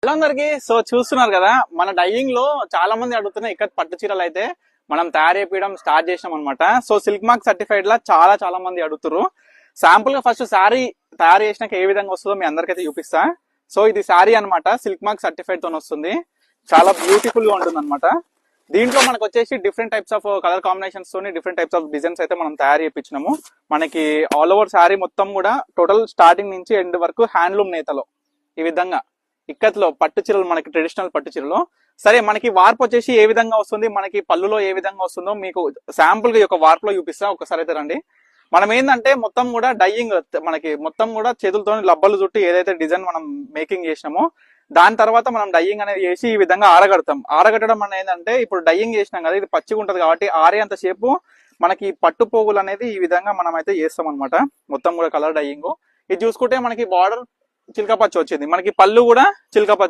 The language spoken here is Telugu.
హలో అందరికి. సో చూస్తున్నారు కదా, మన డైయింగ్ లో చాలా మంది అడుగుతున్న ఇక్కడ పట్టు చీరలు అయితే మనం తయారు చేయడం స్టార్ట్ చేసినాం అనమాట. సో సిల్క్ మార్క్ సర్టిఫైడ్ లా చాలా మంది అడుగుతారు. శాంపుల్ గా ఫస్ట్ శారీ తయారు చేసినాక ఏ విధంగా వస్తుందో మీ అందరికైతే చూపిస్తా. సో ఇది శారీ అనమాట, సిల్క్ మార్క్ సర్టిఫైడ్ తో వస్తుంది. చాలా బ్యూటిఫుల్ గా ఉంటుంది అనమాట. దీంట్లో మనకు వచ్చేసి different types of colour combinations తోని డిఫరెంట్ టైప్స్ ఆఫ్ డిజైన్స్ అయితే మనం తయారు చేయించినాము. మనకి ఆల్ ఓవర్ శారీ మొత్తం కూడా టోటల్ స్టార్టింగ్ నుంచి ఎండ్ వరకు హ్యాండ్లూమ్ నేతలో ఈ విధంగా ఇక్కత్లో పట్టు చీరలు, మనకి ట్రెడిషనల్ పట్టు చీరలు. సరే, మనకి వార్పు వచ్చేసి ఏ విధంగా వస్తుంది, మనకి పళ్ళులో ఏ విధంగా వస్తుందో మీకు శాంపుల్ గా ఈ యొక్క వార్ప్ లో చూపిస్తా. ఒకసారి అయితే రండి. మనం ఏంటంటే మొత్తం కూడా డైయింగ్, మనకి మొత్తం కూడా చేతులతో లబ్బలు చుట్టి ఏదైతే డిజైన్ మనం మేకింగ్ చేసినామో దాని తర్వాత మనం డైయింగ్ అనేది చేసి ఈ విధంగా ఆరగడతాం. ఆరగట్టడం అనేది ఏంటంటే, ఇప్పుడు డైయింగ్ చేసినాం కదా, ఇది పచ్చిగా ఉంటది కాబట్టి ఆరేంత సేపు మనకి పట్టు పోగులు అనేది ఈ విధంగా మనం అయితే చేస్తాం అనమాట. మొత్తం కూడా కలర్ డైయింగ్. ఇది చూసుకుంటే మనకి బార్డర్ చిల్కా పచ్చి వచ్చింది, మనకి పళ్ళు కూడా చిల్కా పచ్చి